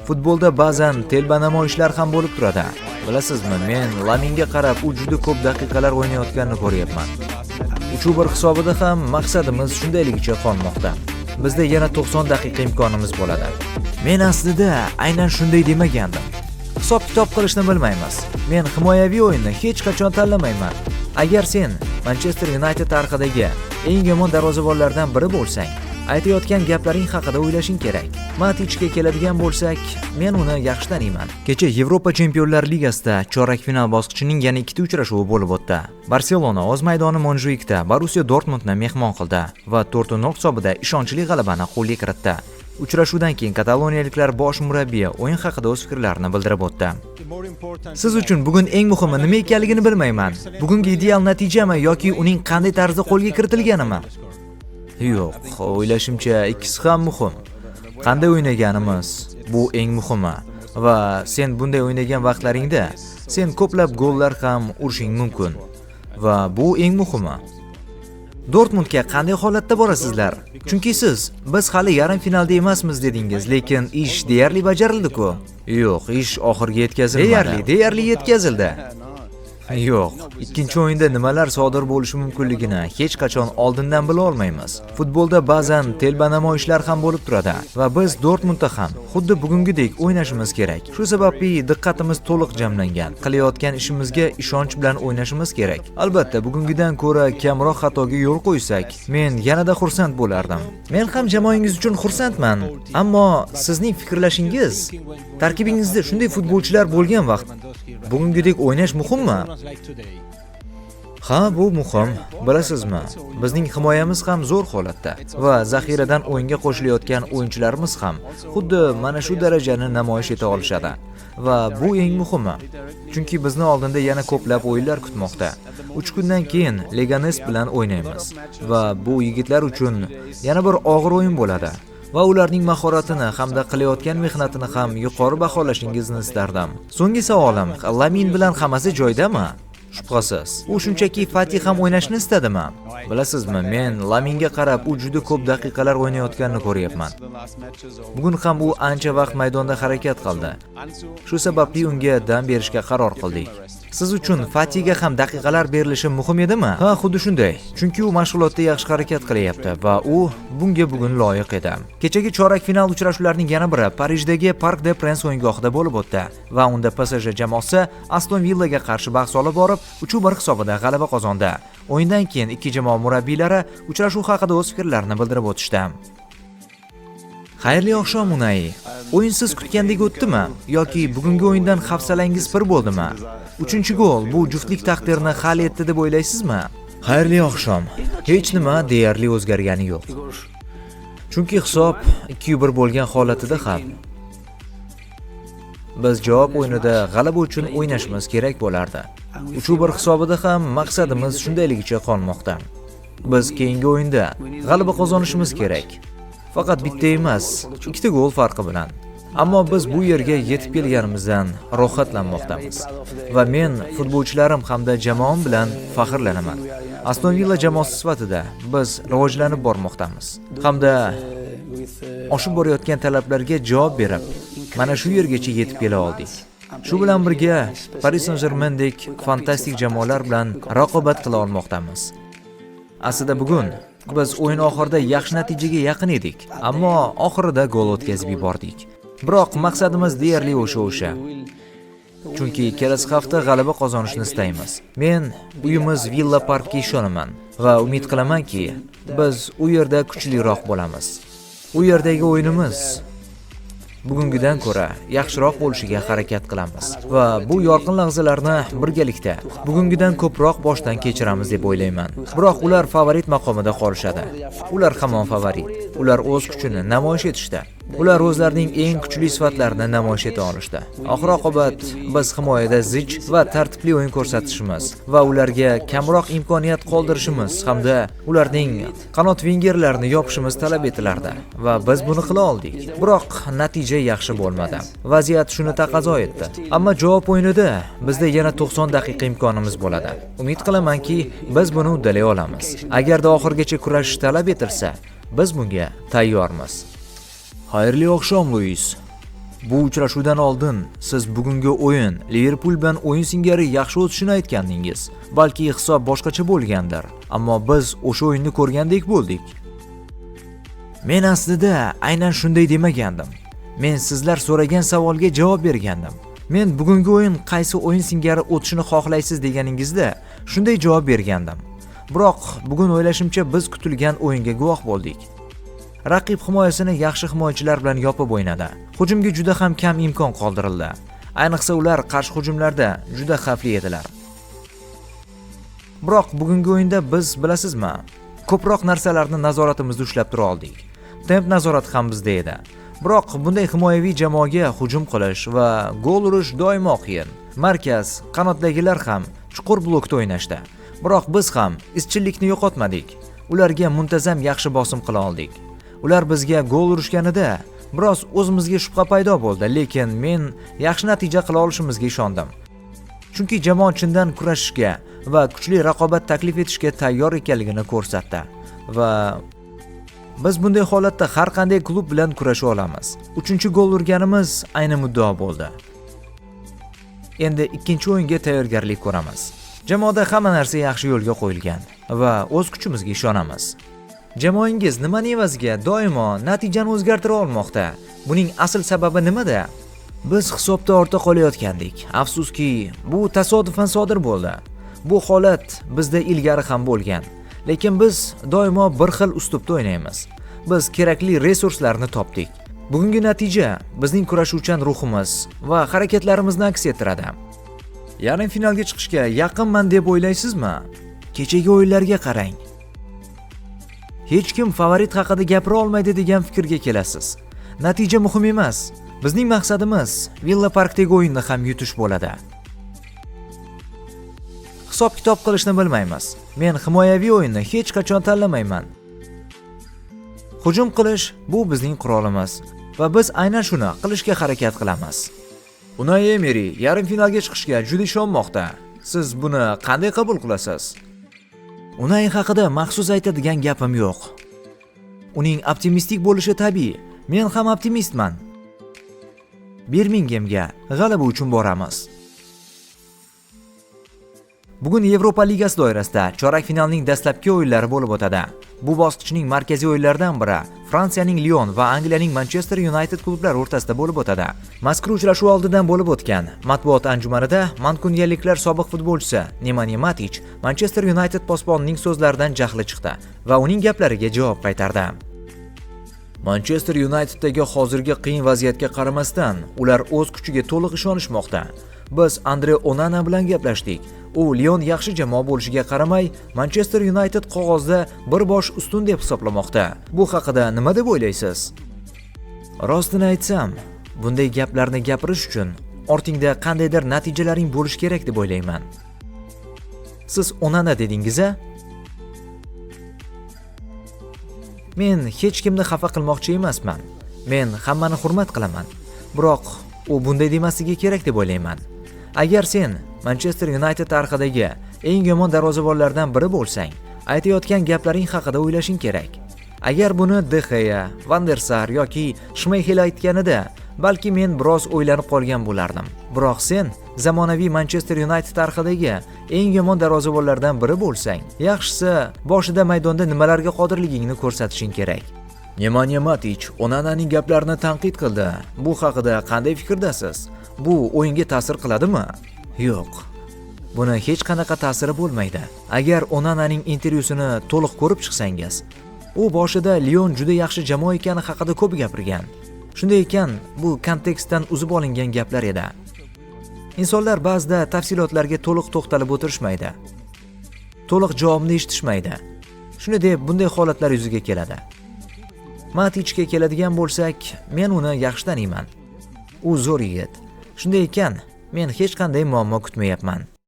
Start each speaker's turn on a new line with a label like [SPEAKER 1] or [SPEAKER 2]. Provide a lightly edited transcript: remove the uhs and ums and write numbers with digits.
[SPEAKER 1] Futbolda ba'zan telba namoyishlar ham bo'lib turadi. Bilasizmi, men Laminga qarab u juda ko'p daqiqalar o'ynayotganini ko'ryapman. 3-1 hisobida ham maqsadimiz shundayligicha qolmoqda. Bizda yana 90 daqiqa imkonimiz bo'ladi. Men aslida aynan shunday demagandim. Hisob-kitob qilishni bilmaymiz. Men himoyaviy o'yinni hech qachon tanlamayman. Agar sen Manchester United tarixidagi eng yomon darvozabonlardan biri bo'lsang, aytayotgan gaplaring haqida o'ylashing kerak. Matichga keladigan bo'lsak, men uni yaxshi taniyman. Kecha Yevropa Chempionlar Ligasida chorak final bosqichining yana ikkita uchrashuvi bo'lib o'tdi. Barselona o'z maydoni Montjuikda Borussia Dortmundni mehmon qildi va 4-0 hisobida ishonchli g'alabani qo'lga kiritdi. Uchrashuvdan keyin kataloniyaliklar bosh murabbiy o'yin haqida o'z fikrlarini bildirib o'tdi. Siz uchun bugun eng muhimi nima ekanligini bilmayman. Bugungi ideal natijami yoki uning qanday tarzda qo'lga kiritilganimi? Yo'q, o'ylashimcha ikkisi ham muhim. Qanday o'ynaganimiz bu eng muhimi va sen bunday o'ynagan vaqtlaringda sen ko'plab gollar ham urishing mumkin va bu eng muhimi. Dortmundga qanday holatda borasizlar? Chunki siz biz hali yarim finalda emasmiz dedingiz, lekin ish deyarli bajarildi-ku. Yo'q, ish oxirga yetkazilmadi. Deyarli yetkazildi. Yo'q, ikkinchi o'yinda nimalar sodir bo'lishi mumkinligini hech qachon oldindan bila olmaymiz. Futbolda ba'zan telba namoyishlar ham bo'lib turadi va biz Dortmundda ham xuddi bugungidek o'ynashimiz kerak. Shu sababli diqqatimiz to'liq jamlangan. Qilayotgan ishimizga ishonch bilan o'ynashimiz kerak. Albatta, bugungidan ko'ra kamroq xatoga yo'l qo'ysak, men yanada xursand bo'lardim. Men ham jamoangiz uchun xursandman, ammo sizning fikrlashingiz, tarkibingizda shunday futbolchilar bo'lgan vaqt bugungidek o'ynash muhimmi? Ha, bu muhim. Bilasizmi, bizning himoyamiz ham zo'r holatda va zaxiradan o'yinga qo'shilayotgan o'yinchilarimiz ham xuddi mana shu darajani namoyish eta olishadi. Va bu eng muhimi. Chunki bizni oldinda yana ko'plab o'yinlar kutmoqda. 3 kundan keyin Leganes bilan o'ynaymiz va bu yigitlar uchun yana bir og'ir o'yin bo'ladi. Va ularning mahoratini hamda qilayotgan mehnatini ham yuqori baholashingizni istardim. So'nggi savolim, Lamin bilan hammasi joyidami? Shubhasiz. U shunchaki Fatih ham o'ynashni istadimi? Bilasizmi, men Laminga qarab u juda ko'p daqiqalar o'ynayotganini ko'ryapman. Bugun ham u ancha vaqt maydonda harakat qildi. Shu sababli unga dam berishga qaror qildik. Siz uchun Fatihga ham daqiqalar berilishi muhim edimi? Ha, xuddi shunday. Chunki u mashg'ulotda yaxshi harakat qilyapti va u bunga bugun loyiq edi. Kechagi chorak final uchrashuvlarining yana biri Parijdagi Parc des Princes o'yingohida bo'lib o'tdi va unda PSG jamoasi Aston Villaga qarshi bahs olib borib, 3-1 hisobida g'alaba qozondi. O'yindan keyin ikki jamoa murabbiylari uchrashuv haqida o'z fikrlarini bildirib o'tishdi. Xayrli oqshom Unai. O'yin siz kutgandek o'tdimi yoki bugungi o'yindan hafsalangiz pir bo'ldimi? 3-gol bu juftlik taqdirini hal etdi deb o'ylaysizmi? Xayrli oqshom. Hech nima deyarli o'zgargani yo'q. Chunki hisob 2-1 bo'lgan holatida ham biz javob o'yinida g'alaba uchun o'ynashimiz kerak bo'lardi. 3-1 hisobida ham maqsadimiz shundayligicha qolmoqda. Biz keyingi o'yinda g'alaba qozonishimiz kerak. Faqat bitta emas, 2 gol farqi bilan. Ammo biz bu yerga yetib kelganimizdan rohatlanmoqdamiz va men futbolchilarim hamda jamoam bilan faxrlanaman. Aston Villa jamoasi sifatida biz rivojlanib bormoqdamiz hamda oshib borayotgan talablarga javob berib, mana shu yergacha yetib kela oldik. Shu bilan birga Paris Saint-Germaindek fantastik jamoalar bilan raqobat qila olmoqdamiz. Aslida bugun biz o'yin oxirida yaxshi natijaga yaqin edik, ammo oxirida gol o'tkazib yubordik. Biroq maqsadimiz deyarli o'sha. Chunki kelasi hafta g'alaba qozonishni istaymiz. Men uyimiz Villa Parkga ishonaman va umid qilamanki, biz u yerda kuchliroq bo'lamiz. U yerdagi o'yinimiz bugungidan ko'ra yaxshiroq bo'lishiga harakat qilamiz va bu yorqin lahzalarni birgalikda bugungidan ko'proq boshdan kechiramiz deb o'ylayman. Biroq ular favorit maqomida qolishadi. Ular hamon favorit. Ular o'z kuchini namoyish etishdi. Ular o'zlarining eng kuchli sifatlarini namoyish eta olishdi. Oxir-oqibat biz himoyada zich va tartibli o'yin ko'rsatishimiz va ularga kamroq imkoniyat qoldirishimiz hamda ularning qanot vingerlarini yopishimiz talab etilardi va biz buni qila oldik. Biroq natija yaxshi bo'lmadi. Vaziyat shuni taqozo etdi. Ammo javob o'yinida bizda yana 90 daqiqa imkonimiz bo'ladi. Umid qilamanki, biz buni uddalay olamiz. Agarda oxirgacha kurashish talab etilsa, biz bunga tayyormiz. Xayrli oqshom, Luis. Bu uchrashuvdan oldin siz bugungi o'yin Liverpool bilan o'yin singari yaxshi o'tishini aytgandingiz. Balki hisob boshqacha bo'lgandir, ammo biz o'sha o'yinni ko'rgandek bo'ldik. Men aslida aynan shunday demagandim. Men sizlar so'ragan savolga javob bergandim. Men bugungi o'yin qaysi o'yin singari o'tishini xohlaysiz deganingizda shunday javob bergandim. Biroq bugun o'ylashimcha biz kutilgan o'yinga guvoh bo'ldik. Raqib himoyasini yaxshi himoyachilar bilan yopib o'ynadi. Hujumga juda ham kam imkon qoldirildi. Ayniqsa ular qarshi hujumlarda juda xavfli edilar. Biroq bugungi o'yinda biz bilasizmi, ko'proq narsalarni nazoratimizda ushlab tura oldik. Temp nazorati ham bizda edi. Biroq bunday himoyaviy jamoaga hujum qilish va gol urish doimo qiyin. Markaz, qanotdagilar ham chuqur blokda o'ynashdi. Biroq biz ham izchillikni yo'qotmadik. Ularga muntazam yaxshi bosim qila oldik. Ular bizga gol urishganida biroz o'zimizga shubha paydo bo'ldi, lekin men yaxshi natija qila olishimizga ishondim. Chunki jamoa chindan kurashishga va kuchli raqobat taklif etishga tayyor ekanligini ko'rsatdi va biz bunday holatda har qanday klub bilan kurasha olamiz. 3-gol urganimiz ayni muddao bo'ldi. Endi ikkinchi o'yinga tayyorgarlik ko'ramiz. Jamoada hamma narsa yaxshi yo'lga qo'yilgan va o'z kuchimizga ishonamiz. Jamoangiz nimaning evaziga doimo natijani o'zgartira olmoqda? Buning asl sababi nimada? Biz hisobda ortda qolayotgandik. Afsuski, bu tasodifan sodir bo'ldi. Bu holat bizda ilgari ham bo'lgan. Lekin biz doimo bir xil uslubda o'ynaymiz. Biz kerakli resurslarni topdik. Bugungi natija bizning kurashuvchan ruhimiz va harakatlarimizni aks ettiradi. Yarim finalga chiqishga yaqinman deb o'ylaysizmi? Kechagi o'yinlarga qarang. Hech kim favorit haqida gapira olmaydi degan fikrga kelasiz. Natija muhim emas. Bizning maqsadimiz Villa Parkdagi o'yinni ham yutish bo'ladi. Hisob-kitob qilishni bilmaymiz. Men himoyaviy o'yinni hech qachon tanlamayman. Hujum qilish bu bizning qurolimiz va biz aynan shuni qilishga harakat qilamiz. Unai Emery yarim finalga chiqishga juda ishonmoqda. Siz buni qanday qabul qilasiz? Unai haqida maxsus aytadigan gapim yo'q. Uning optimistik bo'lishi tabiiy. Men ham optimistman. Birmingemga g'alaba uchun boramiz. Bugun Yevropa Ligasi doirasida chorak finalning dastlabki o'yinlari bo'lib o'tadi. Bu bosqichning markaziy o'yinlaridan biri Fransiyaning Lyon va Angliyaning Manchester United klublari o'rtasida bo'lib o'tadi. Mazkur uchrashuv oldidan bo'lib o'tgan matbuot anjumanida mankuniyaliklar sobiq futbolchisi Nemanja Matic Manchester United posbonining so'zlaridan jahli chiqdi va uning gaplariga javob qaytardi. Manchester Uniteddagi hozirgi qiyin vaziyatga qaramasdan, ular o'z kuchiga to'liq ishonishmoqda. Biz Andre Onana bilan gaplashdik. U Lyon yaxshi jamoa bo'lishiga qaramay, Manchester United qog'ozda bir bosh ustun deb hisoblamoqda. Bu haqida nima deb o'ylaysiz? Rostini aytsam, bunday gaplarni gapirish uchun ortingda qandaydir natijalaring bo'lishi kerak deb o'ylayman. Siz Onana dedingiz-a? Men hech kimni xafa qilmoqchi emasman. Men hammani hurmat qilaman. Biroq u bunday demasligi kerak deb o'ylayman. Agar sen Manchester United tarixidagi eng yomon darvozabonlardan biri bo'lsang, aytayotgan gaplaring haqida o'ylashing kerak. Agar buni De Gea, Van der Sar yoki Schmeichel aytganida, balki men biroz o'ylanib qolgan bo'lardim. Biroq sen zamonaviy Manchester United tarixidagi eng yomon darvozabonlardan biri bo'lsang, yaxshisi boshida maydonda nimalarga qodirligingni ko'rsatishing kerak. Nemanja Matic Onananing gaplarini tanqid qildi. Bu haqida qanday fikrdasiz? Bu o'yinga ta'sir qiladimi? Yo'q. Buni hech qanaqa ta'siri bo'lmaydi. Agar Onananing intervyusini to'liq ko'rib chiqsangiz, u boshida Lyon juda yaxshi jamoa ekani haqida ko'p gapirgan. Shunday ekan, bu kontekstdan uzib olingan gaplar edi. Insonlar ba'zida tafsilotlarga to'liq to'xtalib o'tirishmaydi. To'liq javobni eshitishmaydi. Shuni deb bunday holatlar yuzaga keladi. Maticga keladigan bo'lsak, men uni yaxshi taniyman. U zo'r yigit. Shunday ekan, men hech qanday muammo kutmayapman.